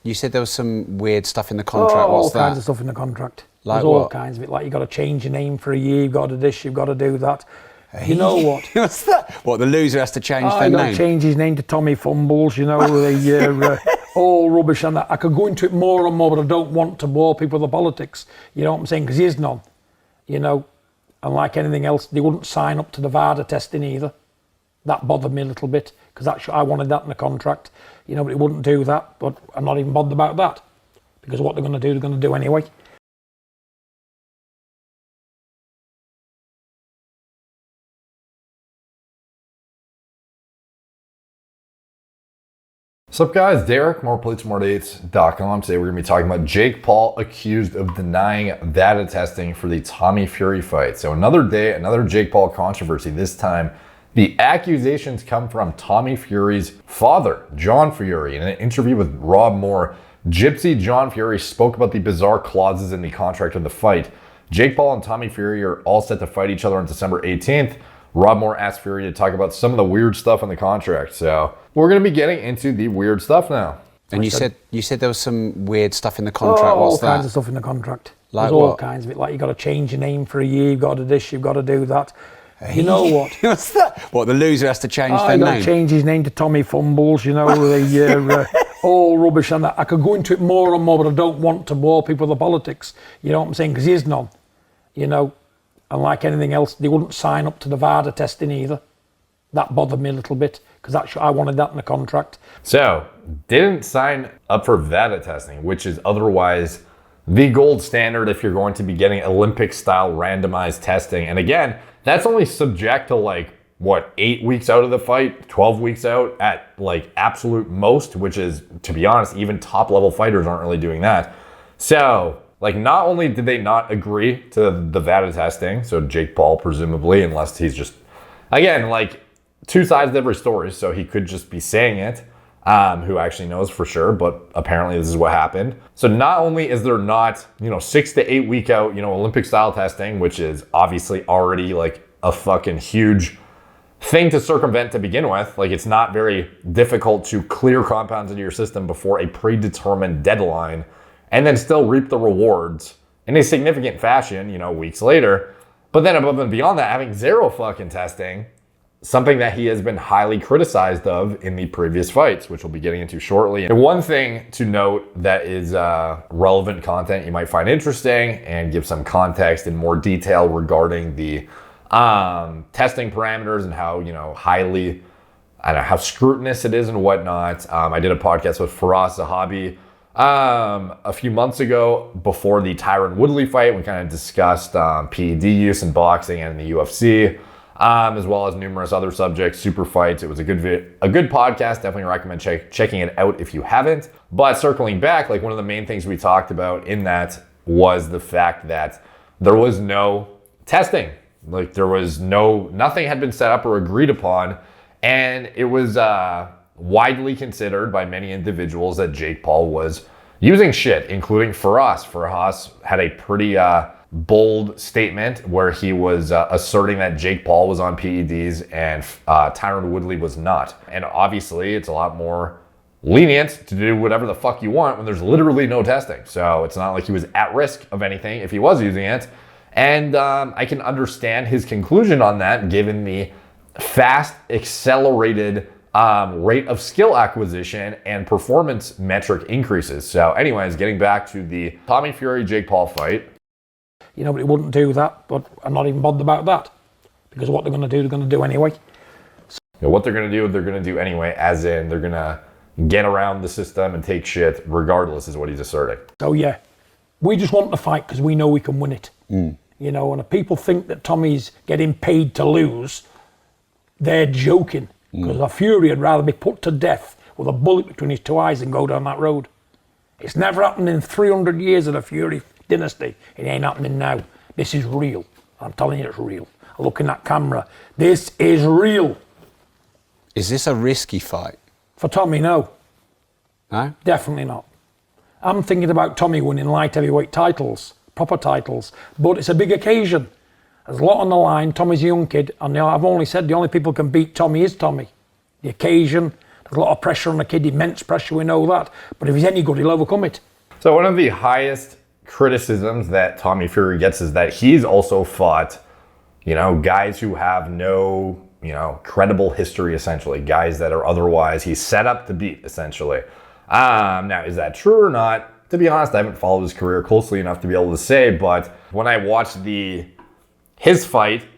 You said there was some weird stuff in the contract. All What's kinds that? of stuff in the contract. Like There's all what? kinds of it. Like, you've got to change your name for a year, you've got to do this, you've got to do that. You know what? What's that? What, the loser has to change their You've got name? to change his name to Tommy Fumbles, you know, all rubbish and that. I could go into it more and more, but I don't want to bore people with the politics. You know what I'm saying? Because he is none. You know, and like anything else, they wouldn't sign up to the VADA testing either. That bothered me a little bit, because I wanted that in the contract. You know, but it wouldn't do that. But I'm not even bothered about that, because what they're going to do anyway. What's up, guys? Derek, moreplates.com. Today we're going to be talking about Jake Paul accused of denying VADA testing for the Tommy Fury fight. So another day, another Jake Paul controversy. This time, the accusations come from Tommy Fury's father, John Fury. In an interview with Rob Moore, Gypsy John Fury spoke about the bizarre clauses in the contract of the fight. Jake Paul and Tommy Fury are all set to fight each other on December 18th. Rob Moore asked Fury to talk about some of the weird stuff in the contract. So we're going to be getting into the weird stuff now. And you said there was some weird stuff in the contract. All What's that? kinds of stuff in the contract. Like There's all what? kinds of it. Like, you've got to change your name for a year, you've got to do this, you've got to do that. You know what? What's that? What, the loser has to change their You've got name? to change his name to Tommy Fumbles, you know, all rubbish and that. I could go into it more and more, but I don't want to bore people with the politics. You know what I'm saying? Because he is none. You know, and like anything else, they wouldn't sign up to the VADA testing either. That bothered me a little bit, because I wanted that in the contract. So, didn't sign up for VADA testing, which is otherwise the gold standard if you're going to be getting Olympic-style randomized testing. And again, that's only subject to 8 weeks out of the fight, 12 weeks out at absolute most, which is, to be honest, even top-level fighters aren't really doing that. So, not only did they not agree to the VADA testing, so Jake Paul presumably, unless he's just, again, two sides of every story, so he could just be saying it, who actually knows for sure, but apparently this is what happened. So not only is there not, 6 to 8 week out, Olympic style testing, which is obviously already a fucking huge thing to circumvent to begin with. It's not very difficult to clear compounds into your system before a predetermined deadline and then still reap the rewards in a significant fashion, weeks later. But then above and beyond that, having zero fucking testing, something that he has been highly criticized of in the previous fights, which we'll be getting into shortly. And one thing to note that is relevant content you might find interesting and give some context in more detail regarding the testing parameters and how, highly, how scrutinous it is and whatnot. I did a podcast with Faraz Zahabi a few months ago before the Tyron Woodley fight. We kind of discussed PED use in boxing and in the UFC. As well as numerous other subjects, super fights. It was a good podcast. Definitely recommend checking it out if you haven't. But circling back, one of the main things we talked about in that was the fact that there was no testing. Nothing had been set up or agreed upon. And it was widely considered by many individuals that Jake Paul was using shit, including Faraz. Faraz had a pretty bold statement where he was asserting that Jake Paul was on PEDs and Tyron Woodley was not. And obviously, it's a lot more lenient to do whatever the fuck you want when there's literally no testing. So it's not like he was at risk of anything if he was using it. And I can understand his conclusion on that, given the fast, accelerated rate of skill acquisition and performance metric increases. So anyways, getting back to the Tommy Fury Jake Paul fight. But it wouldn't do that, but I'm not even bothered about that, because what they're going to do anyway. What they're going to do anyway, as in they're going to get around the system and take shit regardless, is what he's asserting. So yeah, we just want the fight because we know we can win it. And if people think that Tommy's getting paid to lose, they're joking, because a Fury would rather be put to death with a bullet between his two eyes than go down that road. It's never happened in 300 years of the Fury dynasty. It ain't happening now. This is real. I'm telling you, it's real. I look in that camera. This is real. Is this a risky fight? For Tommy, no. No? Definitely not. I'm thinking about Tommy winning light heavyweight titles, proper titles, but it's a big occasion. There's a lot on the line. Tommy's a young kid, and I've only said the only people who can beat Tommy is Tommy. The occasion, the There's a lot of pressure on the kid, immense pressure, we know that. But if he's any good, he'll overcome it. So one of the highest criticisms that Tommy Fury gets is that he's also fought, guys who have no, credible history, essentially. Guys that are otherwise, he's set up to beat, essentially. Now, is that true or not? To be honest, I haven't followed his career closely enough to be able to say, but when I watched his fight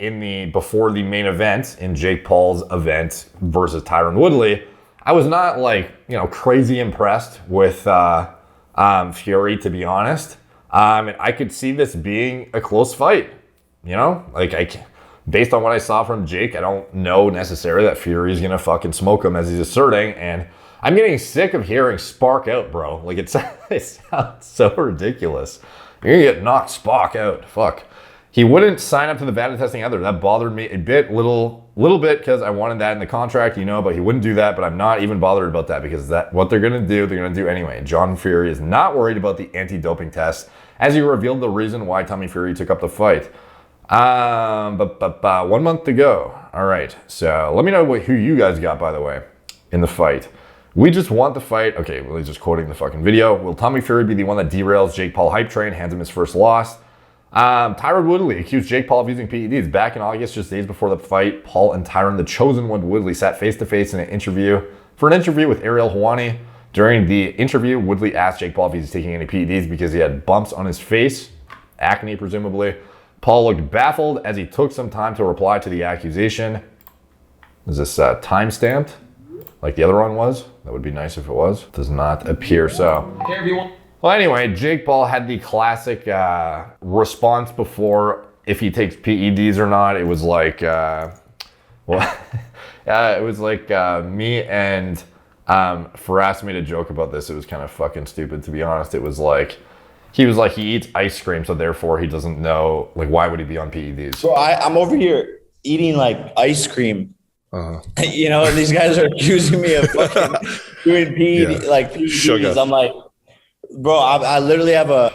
before the main event in Jake Paul's event versus Tyron Woodley, I was not crazy impressed with Fury, to be honest. I could see this being a close fight. Based on what I saw from Jake, I don't know necessarily that Fury's gonna fucking smoke him as he's asserting, and I'm getting sick of hearing spark out, bro. It sounds so ridiculous. You're gonna get knocked spark out. Fuck. He wouldn't sign up to the VADA testing either. That bothered me a bit, little bit, because I wanted that in the contract, but he wouldn't do that. But I'm not even bothered about that, because what they're gonna do anyway. John Fury is not worried about the anti-doping test, as he revealed the reason why Tommy Fury took up the fight. 1 month to go. All right, so let me know who you guys got, by the way, in the fight. We just want the fight. Okay, well, he's just quoting the fucking video. Will Tommy Fury be the one that derails Jake Paul hype train, hands him his first loss? Tyron Woodley accused Jake Paul of using PEDs. Back in August, just days before the fight, Paul and Tyron, the chosen one, Woodley, sat face-to-face in an interview with Ariel Helwani. During the interview, Woodley asked Jake Paul if he's taking any PEDs because he had bumps on his face, acne presumably. Paul looked baffled as he took some time to reply to the accusation. Is this time-stamped like the other one was? That would be nice if it was. Does not appear so. Well, anyway, Jake Paul had the classic response before if he takes PEDs or not. It was like, me and Faraz made a joke about this. It was kind of fucking stupid, to be honest. It was like, he eats ice cream, so therefore he doesn't know, why would he be on PEDs? So I'm over here eating ice cream. And these guys are accusing me of fucking doing PEDs. Sugar. I'm like, bro, I literally have a...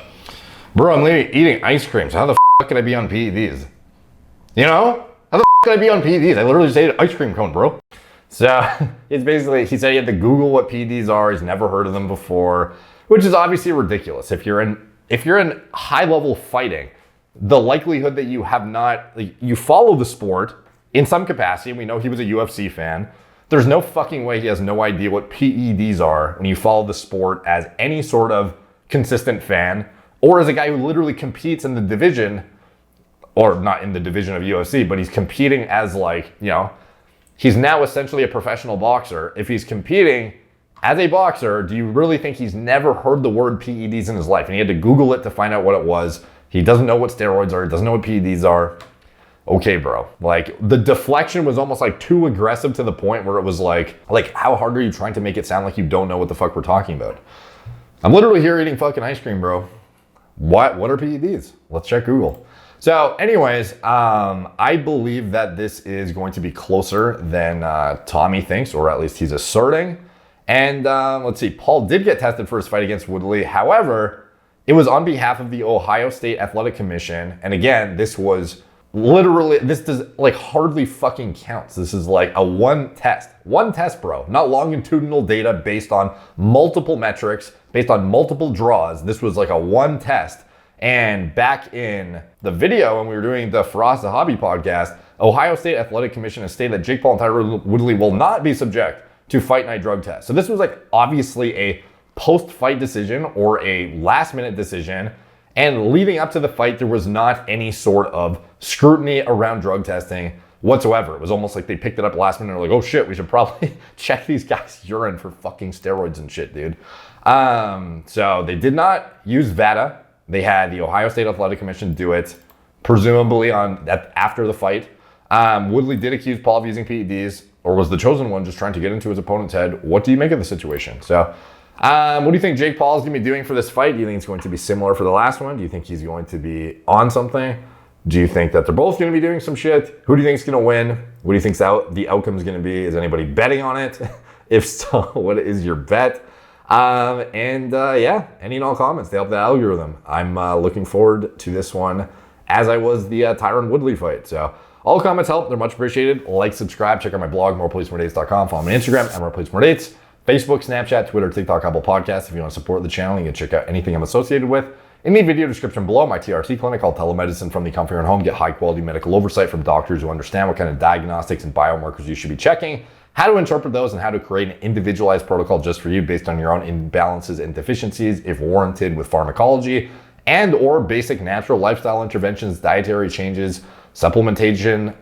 Bro, I'm literally eating ice cream, so how the fuck can I be on PEDs? How the fuck can I be on PEDs? I literally just ate an ice cream cone, bro. So, it's basically, he said he had to Google what PEDs are. He's never heard of them before, which is obviously ridiculous. If you're in high-level fighting, the likelihood that you have not... you follow the sport in some capacity, and we know he was a UFC fan. There's no fucking way he has no idea what PEDs are when you follow the sport as any sort of consistent fan, or as a guy who literally competes in the division, or not in the division of UFC, but he's competing as he's now essentially a professional boxer. If he's competing as a boxer, do you really think he's never heard the word PEDs in his life? And he had to Google it to find out what it was. He doesn't know what steroids are. He doesn't know what PEDs are. Okay, bro. The deflection was almost too aggressive to the point where it was like how hard are you trying to make it sound like you don't know what the fuck we're talking about? I'm literally here eating fucking ice cream, bro. What are PEDs? Let's check Google. So anyways, I believe that this is going to be closer than Tommy thinks, or at least he's asserting. And let's see, Paul did get tested for his fight against Woodley. However, it was on behalf of the Ohio State Athletic Commission. And again, this was literally, this does hardly fucking counts. This is a one test, bro. Not longitudinal data based on multiple metrics, based on multiple draws. This was a one test. And back in the video when we were doing the Faraz the Hobby podcast, Ohio State Athletic Commission has stated that Jake Paul and Tyron Woodley will not be subject to fight night drug tests. So this was obviously a post-fight decision or a last-minute decision. And leading up to the fight, there was not any sort of scrutiny around drug testing whatsoever. It was almost like they picked it up last minute and were like, oh shit, we should probably check these guys' urine for fucking steroids and shit, dude. So they did not use VADA. They had the Ohio State Athletic Commission do it, presumably after the fight. Woodley did accuse Paul of using PEDs, or was the chosen one just trying to get into his opponent's head. What do you make of the situation? So what do you think Jake Paul is going to be doing for this fight? Do you think it's going to be similar for the last one? Do you think he's going to be on something? Do you think that they're both going to be doing some shit? Who do you think is going to win? What do you think the outcome is going to be? Is anybody betting on it? If so, what is your bet? Yeah, any and all comments, they help the algorithm. I'm looking forward to this one as I was the Tyron Woodley fight. So All comments help. They're much appreciated. Like, subscribe. Check out my blog, moreplacemoredates.com. Follow me on Instagram at moreplacemoredates. Facebook, Snapchat, Twitter, TikTok, Apple Podcasts. If you want to support the channel, you can check out anything I'm associated with. In the video description below, my TRT clinic called Telemedicine from the comfort of your own home. Get high quality medical oversight from doctors who understand what kind of diagnostics and biomarkers you should be checking, how to interpret those, and how to create an individualized protocol just for you based on your own imbalances and deficiencies if warranted with pharmacology and or basic natural lifestyle interventions, dietary changes, supplementation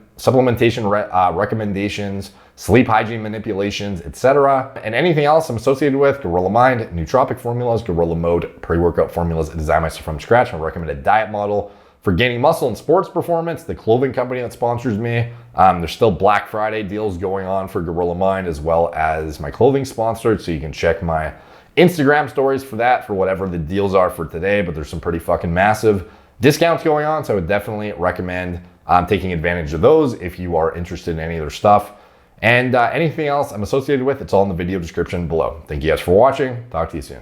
recommendations, sleep hygiene manipulations, etc. And anything else I'm associated with: Gorilla Mind, nootropic formulas, Gorilla Mode, pre-workout formulas designed myself from scratch, my recommended diet model for gaining muscle and sports performance, the clothing company that sponsors me. There's still Black Friday deals going on for Gorilla Mind as well as my clothing sponsor, so you can check my Instagram stories for that, for whatever the deals are for today, but there's some pretty fucking massive discounts going on, so I would definitely recommend taking advantage of those if you are interested in any of their stuff. And anything else I'm associated with, it's all in the video description below. Thank you guys for watching. Talk to you soon.